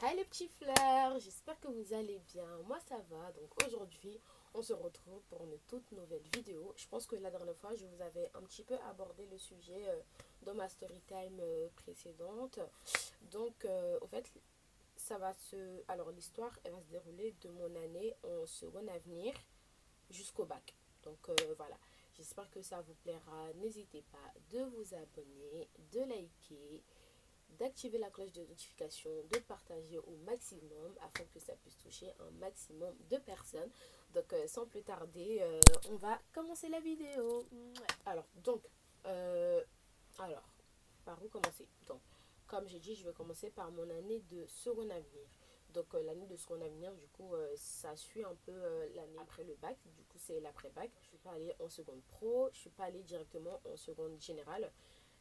Hi les petits fleurs, j'espère que vous allez bien. Moi ça va. Donc aujourd'hui, on se retrouve pour une toute nouvelle vidéo. Je pense que la dernière fois, je vous avais un petit peu abordé le sujet dans ma story time précédente. Donc au fait, ça va se alors l'histoire elle va se dérouler de mon année en second avenir jusqu'au bac. Donc voilà. J'espère que ça vous plaira. N'hésitez pas de vous abonner, de liker, d'activer la cloche de notification, de partager au maximum afin que ça puisse toucher un maximum de personnes. Donc sans plus tarder, on va commencer la vidéo. Euh, alors, par où commencer? Donc, comme j'ai dit, je vais commencer par mon année de second avenir. Donc l'année de second avenir, du coup, ça suit un peu l'année après le bac. Du coup, c'est l'après-bac. Je ne suis pas allée en seconde pro, je ne suis pas allée directement en seconde générale.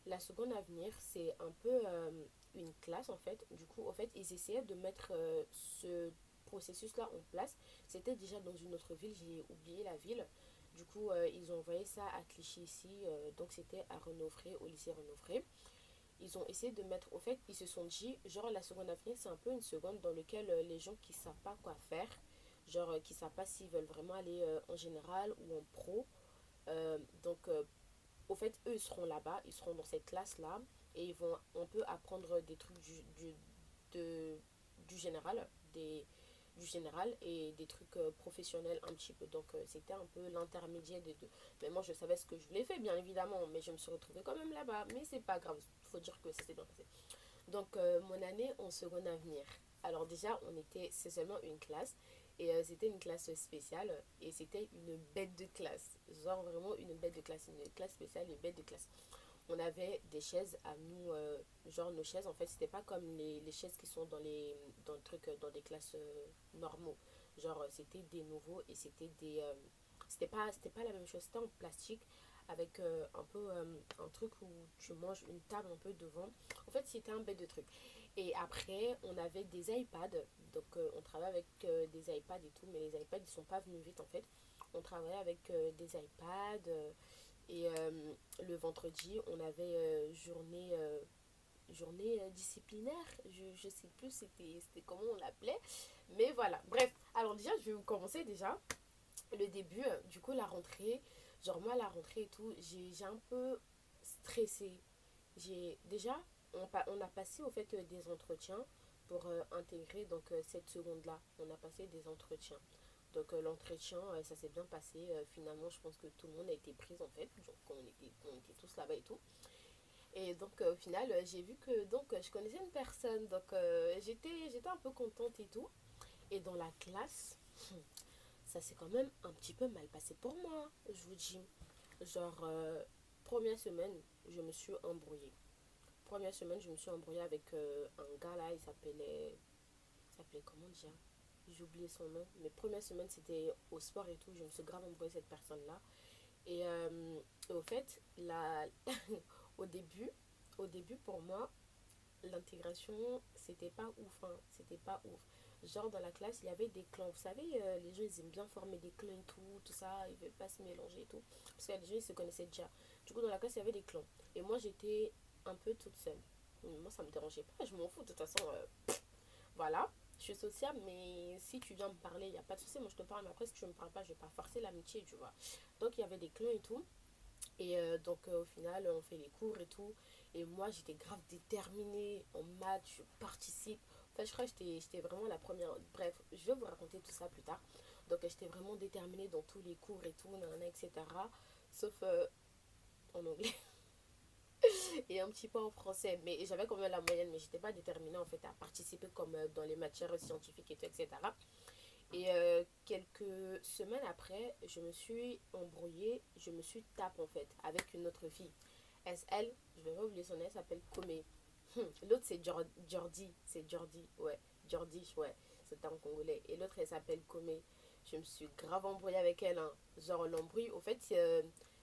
La seconde avenir, c'est un peu une classe en fait. Du coup, en fait, ils essayaient de mettre ce processus-là en place. C'était déjà dans une autre ville, j'ai oublié la ville. Du coup, ils ont envoyé ça à Clichy ici, donc c'était à Renofré, au lycée Renofré. Ils ont essayé de mettre, au fait, ils se sont dit, genre la seconde avenir, c'est un peu une seconde dans laquelle les gens qui ne savent pas quoi faire, genre qui ne savent pas s'ils veulent vraiment aller en général ou en pro, donc au fait, eux, ils seront là-bas, ils seront dans cette classe-là, et ils vont un peu apprendre des trucs de, du général, du général et des trucs professionnels un petit peu. Donc, c'était un peu l'intermédiaire des deux. Mais moi, je savais ce que je voulais faire, bien évidemment, mais je me suis retrouvée quand même là-bas. Mais c'est pas grave, il faut dire que ça s'est bien passé. Donc, mon année en seconde avenir. Alors, déjà, c'est seulement une classe. Et c'était une classe spéciale. Et c'était une bête de classe. Genre, vraiment une bête de classe. Une classe spéciale, une bête de classe. On avait des chaises à nous. Genre, nos chaises, en fait, c'était pas comme les chaises qui sont dans le truc, dans des classes normaux. Genre, c'était des nouveaux et c'était pas la même chose. C'était en plastique avec un peu un truc où tu manges une table un peu devant. En fait, c'était un bête de truc. Et après, on avait des iPads. Donc, on travaillait avec des iPads et tout. Mais les iPads, ils sont pas venus vite, en fait. On travaillait avec des iPads. Et le vendredi, on avait journée disciplinaire. Je sais plus c'était comment on l'appelait. Mais voilà. Bref. Alors, déjà, je vais vous commencer déjà. Le début, du coup, la rentrée. Genre, moi, la rentrée et tout, j'ai un peu stressé. Déjà, on a passé au fait des entretiens pour intégrer donc cette seconde-là. On a passé des entretiens. Donc l'entretien, ça s'est bien passé. Finalement, je pense que tout le monde a été pris en fait. Donc on était tous là-bas et tout. Et donc au final, j'ai vu que donc je connaissais une personne. Donc j'étais un peu contente et tout. Et dans la classe, ça s'est quand même un petit peu mal passé pour moi, je vous dis. Genre, première semaine, je me suis embrouillée. Première semaine, je me suis embrouillée avec un gars là, il s'appelait comment déjà? J'ai oublié son nom. Mais première semaine, c'était au sport et tout. Je me suis grave embrouillée cette personne-là. Et au fait, au début, au début, pour moi, l'intégration, c'était pas ouf. Hein. C'était pas ouf. Genre, dans la classe, il y avait des clans. Vous savez, les gens, ils aiment bien former des clans et tout ça. Ils veulent pas se mélanger et tout. Parce que les gens, ils se connaissaient déjà. Du coup, dans la classe, il y avait des clans. Et moi, j'étais un peu toute seule. Moi, ça me dérangeait pas. Je m'en fous. De toute façon, voilà. Je suis sociable, mais si tu viens me parler, il n'y a pas de souci. Moi, je te parle. Mais après, si tu ne me parles pas, je vais pas forcer l'amitié, tu vois. Donc, il y avait des clans et tout. Et donc, au final, on fait les cours et tout. Et moi, j'étais grave déterminée en maths. Je participe. Enfin, je crois que j'étais vraiment la première. Bref, je vais vous raconter tout ça plus tard. Donc, j'étais vraiment déterminée dans tous les cours et tout, nanana, etc. Sauf en anglais et un petit peu en français. Mais j'avais quand même la moyenne, mais j'étais pas déterminée en fait à participer comme dans les matières scientifiques et tout, etc. Et quelques semaines après, je me suis embrouillée, je me suis tapée en fait avec une autre fille. Elle, je vais pas oublier son nom, elle s'appelle Komé. L'autre c'est Jordi, c'est Jordi, ouais, Jordi, ouais, c'est un Congolais. Et l'autre elle s'appelle Komé. Je me suis grave embrouillée avec elle, hein. Genre l'embrouille, au fait,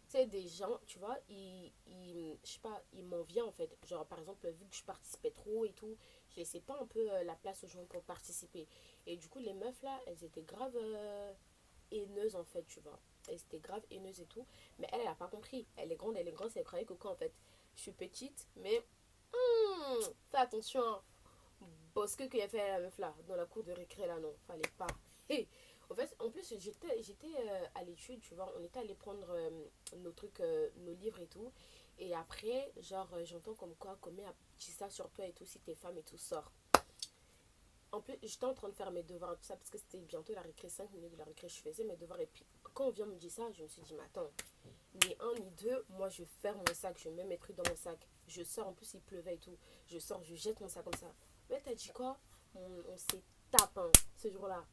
c'est des gens, tu vois, je sais pas, ils m'en viennent en fait. Genre par exemple, vu que je participais trop et tout, je laissais pas un peu la place aux gens pour participer. Et du coup, les meufs là, elles étaient grave haineuses en fait, tu vois. Elles étaient grave haineuses et tout. Mais elle a pas compris. Elle est grande, elle croyait que quand en fait, je suis petite, mais fais attention, hein. boss qu'il a fait à la meuf là, dans la cour de récré là, non, fallait pas. Hey, en fait, en plus, j'étais à l'étude, tu vois, on était allé prendre nos trucs, nos livres et tout. Et après, genre, j'entends comme quoi, comme un petit ça sur toi et tout, si t'es femme et tout, sort. En plus, j'étais en train de faire mes devoirs et tout ça, parce que c'était bientôt la récré, 5 minutes de la récré, je faisais mes devoirs. Et puis, quand on vient me dire ça, je me suis dit, mais attends, ni un ni deux, moi je ferme mon sac, je mets mes trucs dans mon sac. Je sors, en plus il pleuvait et tout. Je sors, je jette mon sac comme ça. Mais t'as dit quoi? On s'est tapé hein, ce jour-là.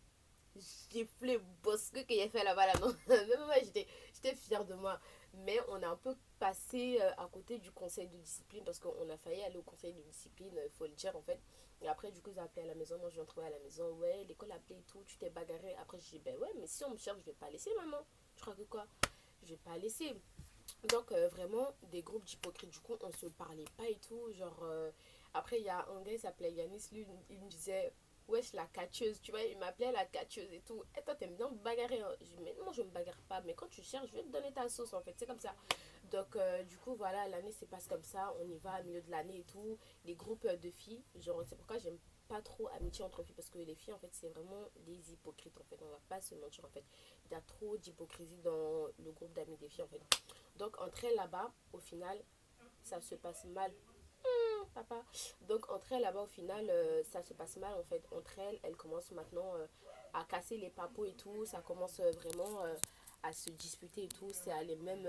J'ai fait le bosque qu'il a fait là-bas là, non. Même moi j'étais fière de moi. Mais on a un peu passé à côté du conseil de discipline parce qu'on a failli aller au conseil de discipline, il faut le dire en fait. Et après, du coup, ils ont appelé à la maison. Moi, je viens de trouver à la maison. Ouais, l'école a appelé et tout. Tu t'es bagarré. Après, j'ai dit, ben ouais, mais si on me cherche, je vais pas laisser, maman. Tu crois que quoi? Je vais pas laisser. Donc, vraiment, des groupes d'hypocrites. Du coup, on se parlait pas et tout. Genre, après, il y a un gars, il s'appelait Yanis. Lui, il me disait, wesh, la catcheuse. Tu vois, il m'appelait la catcheuse et tout. Et toi, t'aimes bien me bagarrer. Hein. Je dis, mais non, je me bagarre pas. Mais quand tu cherches, je vais te donner ta sauce, en fait. C'est comme ça. Donc, du coup, voilà, l'année se passe comme ça. On y va au milieu de l'année et tout. Les groupes de filles, genre, c'est pourquoi j'aime pas trop amitié entre filles parce que les filles en fait c'est vraiment des hypocrites en fait, on va pas se mentir en fait, il y a trop d'hypocrisie dans le groupe d'amis des filles en fait. Donc entre elles là-bas au final ça se passe mal. Papa. Donc entre elles là-bas au final ça se passe mal en fait, entre elles elles commencent maintenant à casser les papos et tout, ça commence vraiment à se disputer et tout, c'est aller même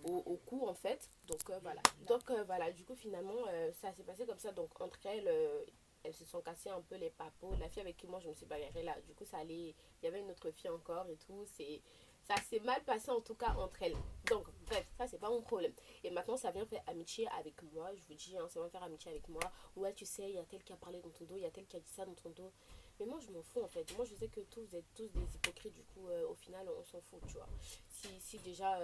au coup en fait. Donc voilà. Donc voilà, du coup finalement ça s'est passé comme ça. Donc entre elles, elles se sont cassées un peu les papos. La fille avec qui moi je me suis bagarrée là, du coup ça allait. Il y avait une autre fille encore et tout. Ça s'est mal passé en tout cas entre elles. Donc bref, ça c'est pas mon problème. Et maintenant ça vient faire amitié avec moi. Je vous dis, hein, ça vient faire amitié avec moi. Ouais, tu sais, il y a tel qui a parlé dans ton dos, il y a tel qui a dit ça dans ton dos. Mais moi je m'en fous en fait. Moi je sais que tous vous êtes tous des hypocrites. Du coup au final on s'en fout, tu vois. Si déjà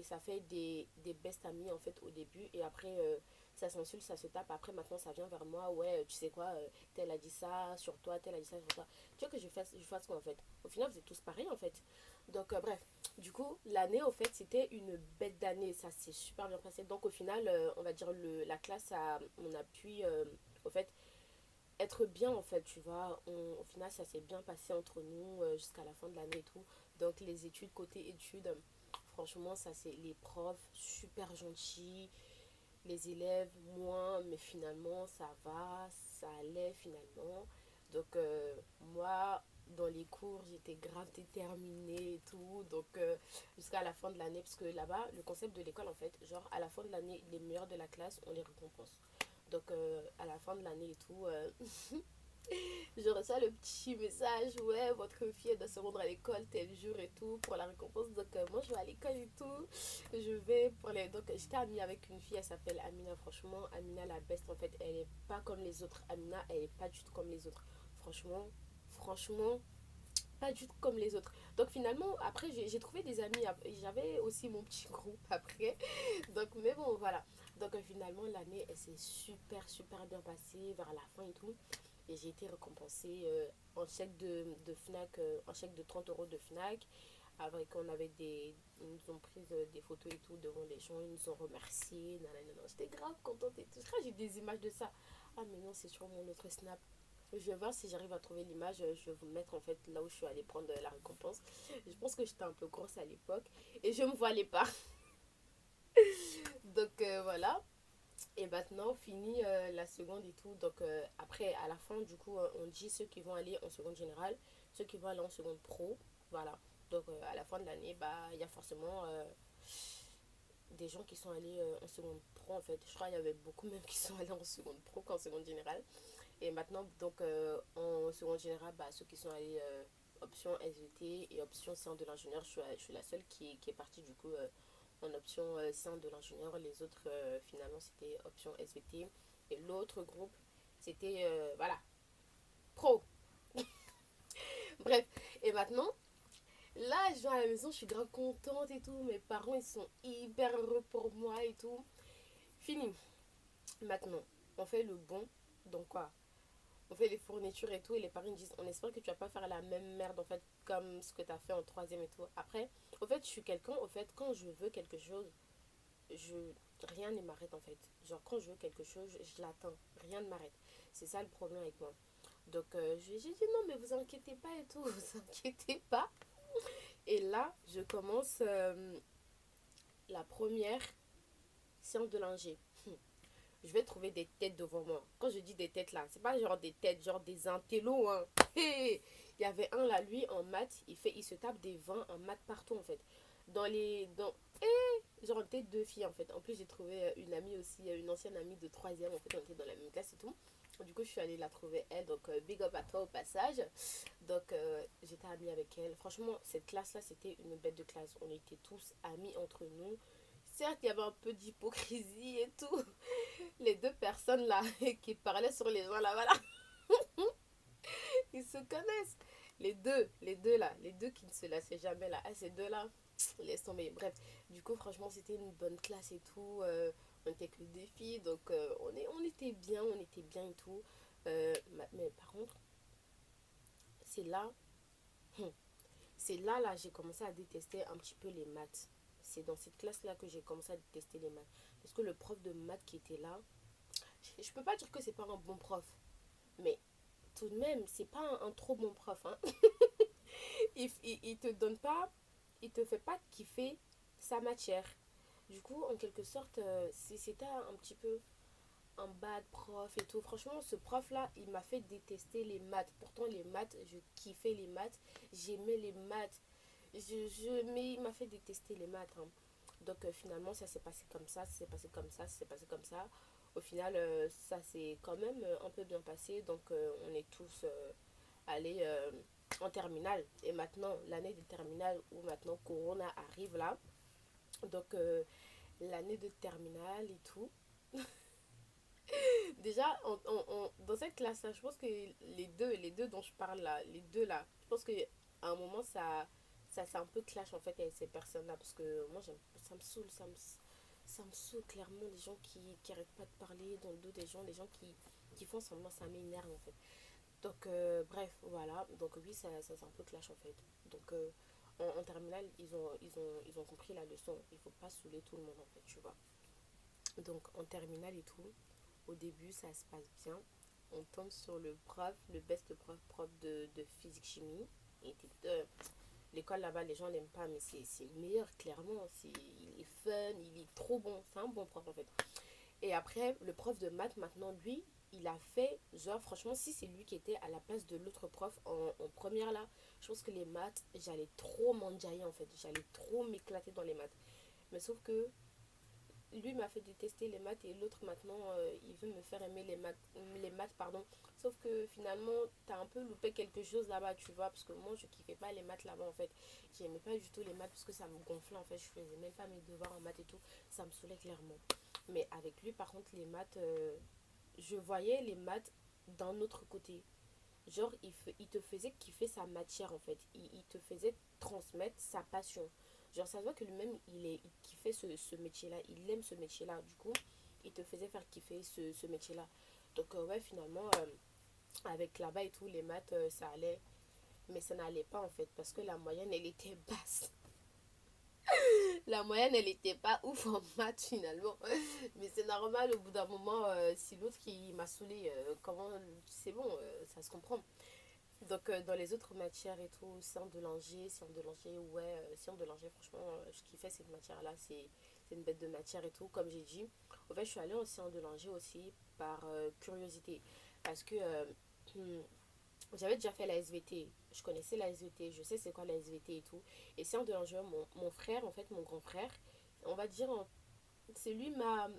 ça fait des best amis en fait au début et après ça s'insulte, ça se tape, après maintenant ça vient vers moi, ouais tu sais quoi, tel a dit ça sur toi, tel a dit ça sur toi, tu vois que je fasse quoi en fait, au final vous êtes tous pareils en fait. Donc bref, du coup l'année au fait c'était une bête d'année, ça s'est super bien passé. Donc au final on va dire la classe on a pu au fait être bien en fait, tu vois. Au final ça s'est bien passé entre nous jusqu'à la fin de l'année et tout. Donc les études, côté études, franchement ça c'est les profs super gentils, les élèves moins, mais finalement ça va, ça allait finalement. Donc moi dans les cours j'étais grave déterminée et tout, donc jusqu'à la fin de l'année, parce que là-bas le concept de l'école en fait, genre à la fin de l'année les meilleurs de la classe on les récompense. Donc à la fin de l'année et tout, je reçois le petit message, ouais, votre fille doit se rendre à l'école tel jour et tout pour la récompense. Donc moi je vais à l'école et tout. Je vais pour les... Donc j'étais amie avec une fille, elle s'appelle Amina. Franchement, Amina la best en fait. Elle est pas comme les autres. Amina, elle est pas du tout comme les autres. Franchement, pas du tout comme les autres. Donc finalement, après j'ai trouvé des amis. J'avais aussi mon petit groupe après. Donc mais bon, voilà. Donc finalement, l'année, elle s'est super bien passée vers la fin et tout. Et j'ai été récompensée en chèque de FNAC, en chèque de 30 euros de FNAC. Avec, on avait ils nous ont pris des photos et tout devant les gens, ils nous ont remerciés. Nanana. J'étais grave contente et tout. Je crois que j'ai des images de ça. Ah, mais non, c'est sur mon autre Snap. Je vais voir si j'arrive à trouver l'image. Je vais vous mettre en fait là où je suis allée prendre la récompense. Je pense que j'étais un peu grosse à l'époque et je me voilais pas. Donc voilà. Et maintenant, fini la seconde et tout. Donc, après, à la fin, du coup, on dit ceux qui vont aller en seconde générale, ceux qui vont aller en seconde pro. Voilà. Donc, à la fin de l'année, bah, il y a forcément des gens qui sont allés en seconde pro, en fait. Je crois qu'il y avait beaucoup même qui sont allés en seconde pro qu'en seconde générale. Et maintenant, donc, en seconde générale, bah, ceux qui sont allés option SVT et option sciences de l'ingénieur, je suis la seule qui est partie, du coup, en option sciences de l'ingénieur. Les autres, finalement, c'était option SVT. Et l'autre groupe, c'était, voilà, pro. Bref, et maintenant, là, je viens à la maison, je suis grave contente et tout. Mes parents, ils sont hyper heureux pour moi et tout. Fini. Maintenant, on fait le bon. Donc quoi, on fait les fournitures et tout. Et les parents disent, on espère que tu vas pas faire la même merde en fait, comme ce que tu as fait en troisième et tout. Après, au fait, je suis quelqu'un, au fait, quand je veux quelque chose, je rien ne m'arrête en fait. Genre quand je veux quelque chose, je l'attends, rien ne m'arrête. C'est ça le problème avec moi. Donc, j'ai dit non, mais vous inquiétez pas et tout, vous inquiétez pas. Et là, je commence la première séance de lingerie. Je vais trouver des têtes devant moi. Quand je dis des têtes là, c'est pas genre des têtes, genre des intellos, hein. Il y avait un là, lui, en maths, il se tape des 20 en maths partout en fait. Dans les. Dans, genre, on était deux filles en fait. En plus, j'ai trouvé une amie aussi, une ancienne amie de troisième. En fait, on était dans la même classe et tout. Du coup, je suis allée la trouver elle. Donc, big up à toi au passage. Donc, j'étais amie avec elle. Franchement, cette classe-là, c'était une bête de classe. On était tous amis entre nous. Certes, il y avait un peu d'hypocrisie et tout. Les deux personnes là qui parlaient sur les gens là-bas, là, ils se connaissent. Les deux là, les deux qui ne se lassaient jamais là. Ah, ces deux là, laisse tomber. Bref, du coup, franchement, c'était une bonne classe et tout. On était que des filles, donc on était bien et tout. Mais par contre, c'est là, c'est là, là, j'ai commencé à détester un petit peu les maths. C'est dans cette classe-là que j'ai commencé à détester les maths. Parce que le prof de maths qui était là, je peux pas dire que c'est pas un bon prof. Mais tout de même, c'est pas un trop bon prof. Hein. Il te donne pas, il te fait pas kiffer sa matière. Du coup, en quelque sorte, c'était un petit peu un bad prof et tout. Franchement, ce prof-là, il m'a fait détester les maths. Pourtant, les maths, je kiffais les maths. J'aimais les maths. Mais il m'a fait détester les maths. Hein. Donc, finalement, ça s'est passé comme ça, ça s'est passé comme ça, ça s'est passé comme ça. Au final, ça s'est quand même un peu bien passé. Donc, on est tous allés en terminale. Et maintenant, l'année de terminale où maintenant Corona arrive là. Donc, l'année de terminale et tout. Déjà, dans cette classe-là, je pense que les deux dont je parle là, les deux là, je pense qu'à un moment, ça c'est un peu clash en fait avec ces personnes-là. Parce que moi, ça me saoule, ça me saoule clairement des gens qui arrêtent pas de parler dans le dos des gens qui font semblant, ça m'énerve en fait. Donc, bref, voilà. Donc, oui, ça c'est un peu clash en fait. Donc, en terminale, ils ont compris la leçon. Il faut pas saouler tout le monde en fait, tu vois. Donc, en terminale et tout, au début, ça se passe bien. On tombe sur le prof, le best prof de physique-chimie. L'école là-bas, les gens l'aiment pas, mais c'est le meilleur, clairement. Il est fun, il est trop bon. C'est un bon prof en fait. Et après, le prof de maths, maintenant, lui, il a fait, genre, franchement, si c'est lui qui était à la place de l'autre prof en première là, je pense que les maths, j'allais trop m'enjailler en fait. J'allais trop m'éclater dans les maths. Mais sauf que lui m'a fait détester les maths et l'autre maintenant il veut me faire aimer les maths pardon. Sauf que finalement t'as un peu loupé quelque chose là-bas, tu vois, parce que moi je kiffais pas les maths là-bas en fait. J'aimais pas du tout les maths parce que ça me gonflait en fait. Je faisais même pas mes devoirs en maths et tout. Ça me saoulait clairement. Mais avec lui par contre les maths, je voyais les maths d'un autre côté. Genre il te faisait kiffer sa matière en fait. Il te faisait transmettre sa passion. Genre, ça se voit que lui-même, il kiffait ce métier-là. Il aime ce métier-là. Du coup, il te faisait faire kiffer ce métier-là. Donc, ouais, finalement, avec là-bas et tout, les maths, ça allait. Mais ça n'allait pas, en fait, parce que la moyenne, elle était basse. La moyenne, elle était pas ouf en maths, finalement. Mais c'est normal, au bout d'un moment, si l'autre qui m'a saoulé, comment... C'est bon, ça se comprend. Donc, dans les autres matières et tout, sciences de langer, ouais, sciences de langer, franchement, je kiffais cette matière-là, c'est une bête de matière et tout, comme j'ai dit. En fait, je suis allée en sciences de langer aussi par curiosité, parce que j'avais déjà fait la SVT, je connaissais la SVT, je sais c'est quoi la SVT et tout. Et sciences de langer, mon frère, en fait, mon grand frère, on va dire, c'est lui m'a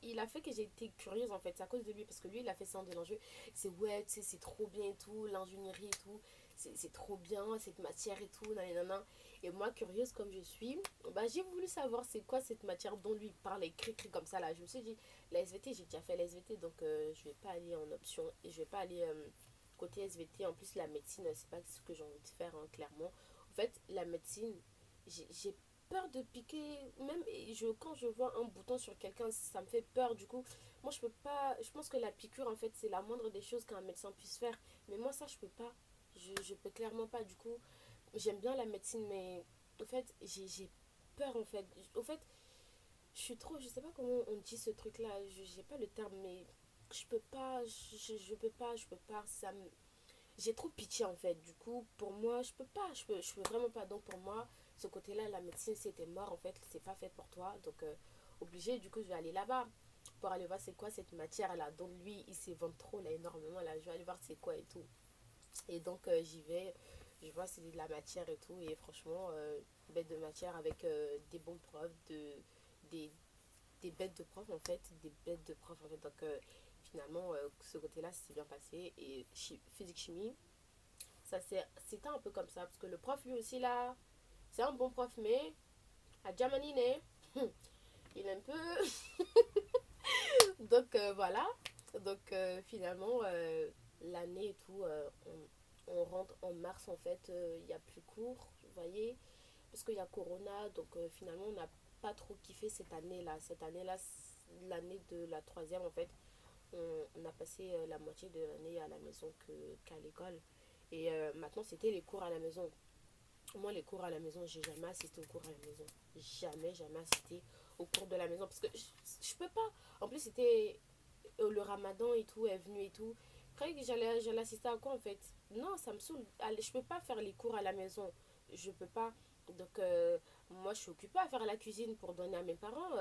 il a fait que j'ai été curieuse en fait, c'est à cause de lui parce que lui il a fait ça de l'enjeu, c'est ouais tu sais c'est trop bien et tout, l'ingénierie et tout, c'est trop bien cette matière et tout nanana. Et moi curieuse comme je suis, bah j'ai voulu savoir c'est quoi cette matière dont lui parle écrit comme ça là. Je me suis dit la SVT, j'ai déjà fait la SVT donc je vais pas aller en option et je vais pas aller côté SVT. En plus la médecine c'est pas ce que j'ai envie de faire hein, clairement. En fait la médecine j'ai peur de piquer, même quand je vois un bouton sur quelqu'un ça me fait peur. Du coup moi je peux pas, je pense que la piqûre en fait c'est la moindre des choses qu'un médecin puisse faire, mais moi ça je peux pas, je peux clairement pas. Du coup j'aime bien la médecine mais en fait j'ai peur en fait. Au fait je suis trop, je sais pas comment on dit ce truc là, j'ai pas le terme, mais je peux pas, j'ai trop pitié en fait. Du coup, pour moi, je peux vraiment pas. Donc pour moi, ce côté-là, la médecine, c'était mort en fait, c'est pas fait pour toi. Donc obligé, du coup, je vais aller là-bas pour aller voir c'est quoi cette matière-là. Donc lui, il s'évente trop là énormément là. Je vais aller voir c'est quoi et tout. Et donc j'y vais, je vois c'est de la matière et tout. Et franchement, bête de matière avec des bons profs, des, des bêtes de profs en fait. Des bêtes de profs en fait. Donc finalement, ce côté-là, c'est bien passé. Et physique chimie, c'était un peu comme ça. Parce que le prof, lui aussi, là, c'est un bon prof, mais à Germany, il est un peu. Donc voilà. Donc finalement, l'année et tout, on rentre en mars en fait. Il n'y a plus cours, vous voyez. Parce qu'il y a Corona. Donc finalement, on n'a pas trop kiffé cette année-là. Cette année-là, l'année de la troisième en fait. On a passé la moitié de l'année à la maison qu'à l'école. Et maintenant, c'était les cours à la maison. Moi, les cours à la maison, j'ai jamais assisté aux cours à la maison. Jamais, jamais assisté aux cours de la maison. Parce que je peux pas. En plus, c'était le ramadan et tout, est venu et tout. Après que j'allais assister à quoi en fait? Non, ça me saoule. Allez, je peux pas faire les cours à la maison. Je peux pas. Donc, moi, je suis occupée à faire la cuisine pour donner à mes parents.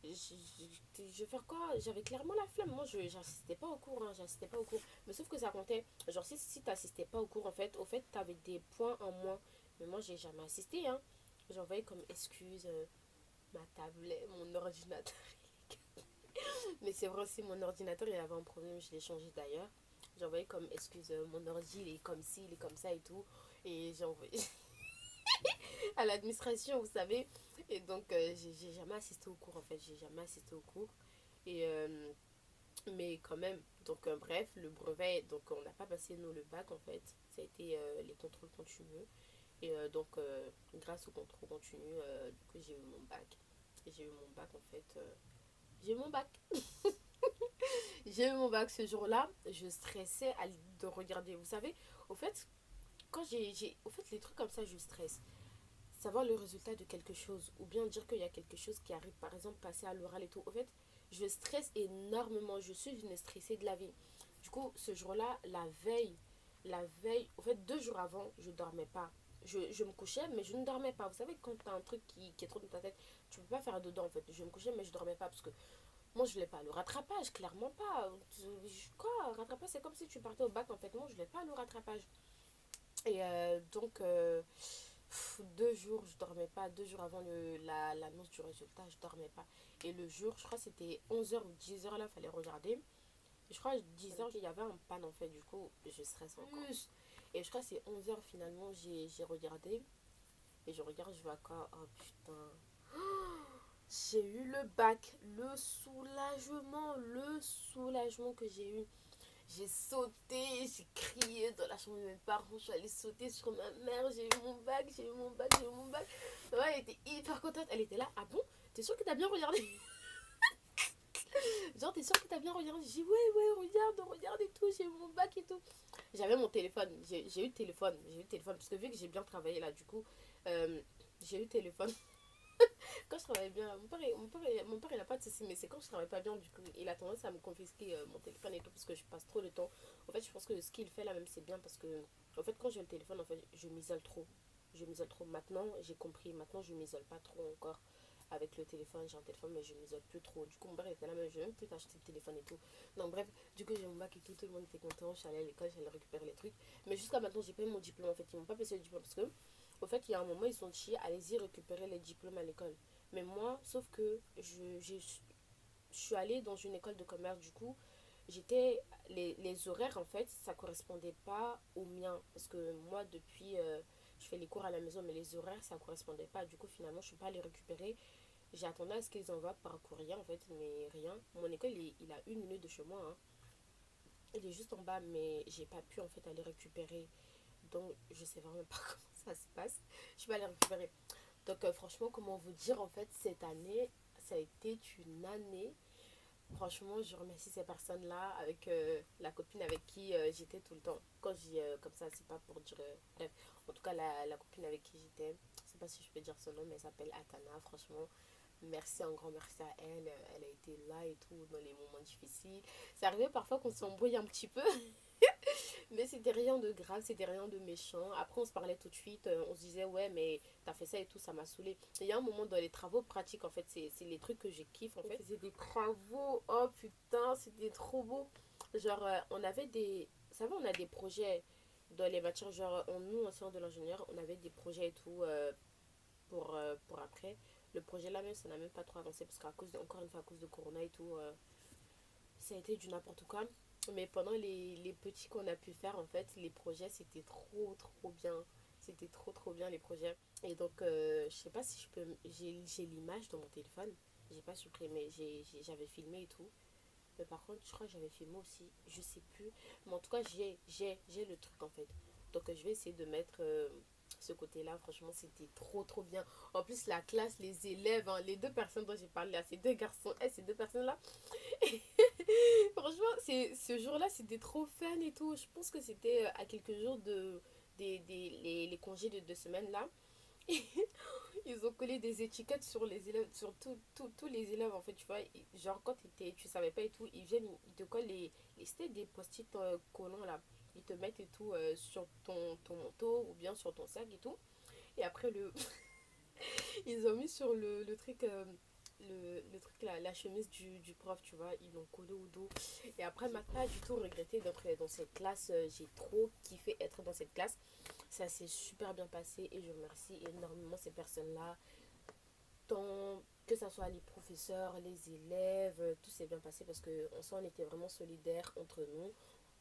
Je vais faire quoi? J'avais clairement la flemme. Moi, je j'assistais pas au cours. Hein, j'assistais pas au cours. Mais sauf que ça comptait. Genre, si t'assistais pas au cours, en fait, au fait, t'avais des points en moins. Mais moi, j'ai jamais assisté. Hein. J'envoyais comme excuse ma tablette, mon ordinateur. Mais c'est vrai aussi, mon ordinateur, il avait un problème. Je l'ai changé d'ailleurs. J'ai envoyé comme excuse mon ordi, il est comme ci, il est comme ça et tout. Et j'ai envoyé à l'administration, vous savez. Et donc, j'ai jamais assisté au cours en fait. J'ai jamais assisté au cours. Et mais quand même, donc bref, le brevet, donc on n'a pas passé nous le bac en fait. Ça a été les contrôles continus. Et donc, grâce au contrôle continu, du coup, j'ai eu mon bac. Et j'ai eu mon bac en fait. J'ai eu mon bac. J'ai eu mon bac ce jour-là. Je stressais à l'idée de regarder. Vous savez, au fait, quand au fait, les trucs comme ça, je stresse. Savoir le résultat de quelque chose ou bien dire qu'il y a quelque chose qui arrive, par exemple passer à l'oral et tout, au fait je stresse énormément, je suis une stressée de la vie. Du coup ce jour-là, la veille au fait 2 jours avant je dormais pas. Je me couchais mais je ne dormais pas. Vous savez quand t'as un truc qui est trop dans ta tête, tu peux pas faire dedans en fait. Je me couchais mais je dormais pas parce que moi je l'ai pas le rattrapage, clairement pas. Quoi rattrapage, c'est comme si tu partais au bac en fait. Moi je l'ai pas le rattrapage. Et donc 2 jours, je dormais pas. 2 jours avant l'annonce du résultat, je dormais pas. Et le jour, je crois que c'était 11h ou 10h là, il fallait regarder. Et je crois que 10h, il y avait un panne en fait. Du coup, je stresse encore. Et je crois que c'est 11h finalement, j'ai regardé. Et je regarde, je vois quoi? Oh putain. J'ai eu le bac. Le soulagement que j'ai eu. J'ai sauté, j'ai crié dans la chambre de mes parents, je suis allée sauter sur ma mère, j'ai eu mon bac, j'ai eu mon bac, j'ai eu mon bac. Ouais, elle était hyper contente, elle était là, ah bon? T'es sûre que t'as bien regardé? Genre, t'es sûre que t'as bien regardé? J'ai dit, ouais, ouais, regarde et tout, j'ai eu mon bac et tout. J'avais mon téléphone, j'ai eu le téléphone, parce que vu que j'ai bien travaillé là, du coup, euh, j'ai eu le téléphone. Quand je travaille bien, mon père il a pas de soucis, mais c'est quand je travaille pas bien, du coup, il a tendance à me confisquer mon téléphone et tout, parce que je passe trop de temps. En fait, je pense que ce qu'il fait là même, c'est bien, parce que, en fait, quand j'ai le téléphone, en fait, je m'isole trop. Je m'isole trop. Maintenant, j'ai compris. Maintenant, je m'isole pas trop encore avec le téléphone. J'ai un téléphone, mais je m'isole plus trop. Du coup, mon père était là, mais je vais même plus t'acheter le téléphone et tout. Donc, bref, du coup, j'ai mon bac et tout. Tout le monde était content. Je suis allée à l'école, j'allais récupérer les trucs. Mais jusqu'à maintenant, j'ai pas eu mon diplôme. En fait, ils m'ont pas passé le diplôme parce que, au fait, il y a un moment, ils sont chiés. Allez-y récupérer les diplômes à l'école. Mais moi, sauf que je suis allée dans une école de commerce, du coup, les horaires, en fait, ça correspondait pas aux miens. Parce que moi, depuis, je fais les cours à la maison, mais les horaires, ça correspondait pas. Du coup, finalement, je suis pas allée récupérer. J'ai attendu à ce qu'ils envoient par courrier, en fait, mais rien. Mon école, il a 1 minute de chez moi, hein. Il est juste en bas, mais j'ai pas pu, en fait, aller récupérer. Donc, je sais vraiment pas comment ça se passe. Je suis pas allée récupérer. Donc franchement, comment vous dire, en fait, cette année, ça a été une année. Franchement, je remercie ces personnes-là avec la copine avec qui j'étais tout le temps. Quand je dis comme ça, c'est pas pour dire... bref, en tout cas, la copine avec qui j'étais, je sais pas si je peux dire son nom, mais elle s'appelle Atana, franchement. merci, un grand merci à elle. Elle a été là et tout dans les moments difficiles. C'est arrivé parfois qu'on s'embrouille un petit peu, mais c'était rien de grave, c'était rien de méchant. Après, on se parlait tout de suite, on se disait, ouais, mais t'as fait ça et tout, ça m'a saoulé. Il y a un moment dans les travaux pratiques, en fait, c'est les trucs que je kiffe, en fait. C'est des travaux, oh putain, c'était trop beau. Genre, on avait des. Vous savez, on a des projets dans les matières, genre, nous, en sciences de l'ingénieur, on avait des projets et tout pour après. Le projet là même, ça n'a même pas trop avancé parce qu'à cause, encore une fois, à cause de Corona et tout, ça a été du n'importe quoi. Mais pendant les petits qu'on a pu faire, en fait, les projets, c'était trop, trop bien. C'était trop, trop bien, les projets. Et donc, je sais pas si je peux. J'ai l'image dans mon téléphone. J'ai pas supprimé. J'avais filmé et tout. Mais par contre, je crois que j'avais filmé aussi. Je sais plus. Mais en tout cas, j'ai le truc, en fait. Donc, je vais essayer de mettre ce côté-là. Franchement, c'était trop, trop bien. En plus, la classe, les élèves, hein, les deux personnes dont j'ai parlé là, ces deux garçons, et ces deux personnes-là, franchement, ce jour-là, c'était trop fun et tout. Je pense que c'était à quelques jours les congés de 2 semaines là. Ils ont collé des étiquettes sur les élèves, sur tous les élèves en fait, tu vois. Genre, quand tu savais pas et tout, ils viennent, ils te collent c'était des post-it collants là. Ils te mettent et tout sur ton manteau ou bien sur ton sac et tout. Et après, ils ont mis sur le truc. Le truc la chemise du prof, tu vois, ils l'ont collé au dos. Et après, m'a pas du tout regretté d'être dans cette classe. J'ai trop kiffé être dans cette classe. Ça s'est super bien passé et je remercie énormément ces personnes-là. Tant que ce soit les professeurs, les élèves, tout s'est bien passé parce qu'en soi, on était vraiment solidaires entre nous.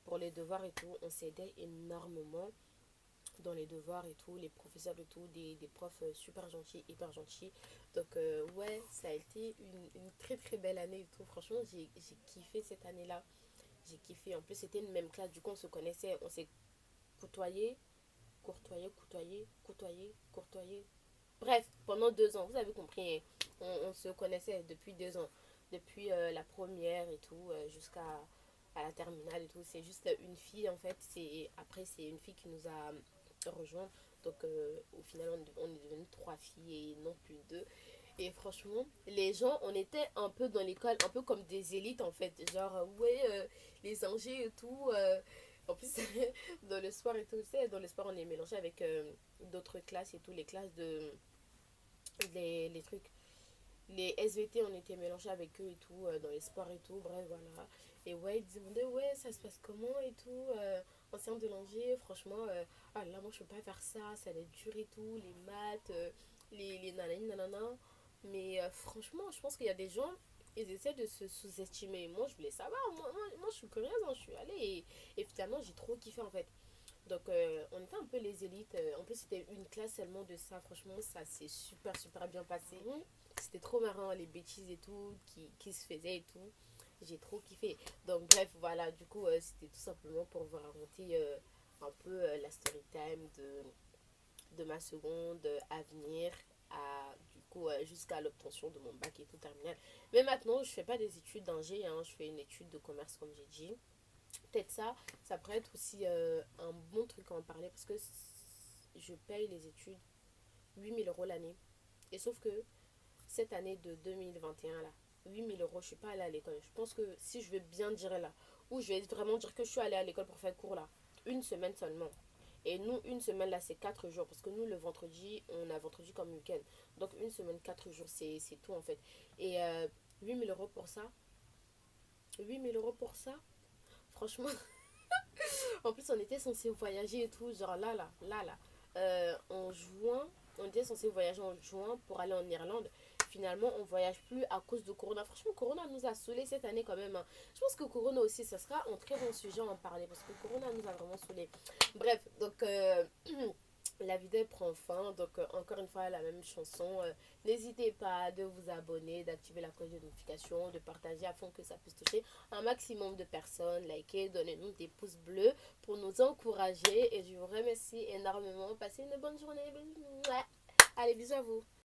Pour les devoirs et tout, on s'aidait énormément dans les devoirs et tout, les professeurs et tout, des profs super gentils, hyper gentils. Donc, ouais, ça a été une très très belle année et tout. Franchement, j'ai kiffé cette année-là. J'ai kiffé. En plus, c'était une même classe, du coup, on se connaissait, on s'est côtoyés, courtoyé. Bref, pendant 2 ans, vous avez compris, hein, on se connaissait depuis 2 ans. Depuis la première et tout, jusqu'à à la terminale et tout. C'est juste une fille, en fait. Après, c'est une fille qui nous a rejoint. Donc, au final, on est devenu 3 filles et non plus 2. Et franchement, les gens, on était un peu dans l'école, un peu comme des élites, en fait. Genre, ouais, les ingés et tout. En plus, dans le sport et tout, tu sais, dans le sport, on est mélangé avec d'autres classes et tout, les classes les trucs, les SVT, on était mélangés avec eux et tout, dans les sports et tout, bref, voilà. Et ouais, ils demandaient, ouais, ça se passe comment et tout, ancien de Langer, franchement, ah là, moi, je peux pas faire ça, ça va être dur et tout, les maths, les nanani, nanana. Mais franchement, je pense qu'il y a des gens, ils essaient de se sous-estimer. Moi, je voulais savoir, moi je suis curieuse, hein, je suis allée et finalement, j'ai trop kiffé en fait. Donc, on était un peu les élites. En plus, c'était une classe seulement de ça. Franchement, ça s'est super, super bien passé. C'était trop marrant, les bêtises et tout, qui se faisaient et tout. J'ai trop kiffé. Donc, bref, voilà. Du coup, c'était tout simplement pour vous raconter un peu la story time de ma seconde à venir. Du coup, jusqu'à l'obtention de mon bac et tout terminal. Mais maintenant, je fais pas des études d'ingé, hein, je fais une étude de commerce, comme j'ai dit. Peut-être ça pourrait être aussi un bon truc à en parler parce que je paye les études 8 000 € l'année. Et sauf que cette année de 2021 là, 8 000 €, je suis pas allée à l'école. Je pense que si je veux bien dire là, ou je vais vraiment dire que je suis allée à l'école pour faire cours là, une semaine seulement. Et nous, une semaine là, c'est 4 jours. Parce que nous, le vendredi, on a vendredi comme week-end. Donc, une semaine, 4 jours, c'est tout en fait. Et 8 000 € pour ça. 8 000 € pour ça. Franchement, en plus, on était censé voyager et tout, genre là, en juin, on était censé voyager en juin pour aller en Irlande. Finalement, on voyage plus à cause de Corona. Franchement, Corona nous a saoulés cette année quand même, hein. Je pense que Corona aussi, ça sera un très bon sujet à en parler parce que Corona nous a vraiment saoulés. Bref, donc la vidéo prend fin. Donc, encore une fois, la même chanson. N'hésitez pas de vous abonner, d'activer la cloche de notification, de partager afin que ça puisse toucher un maximum de personnes. Likez, donnez-nous des pouces bleus pour nous encourager. Et je vous remercie énormément. Passez une bonne journée. Allez, bisous à vous.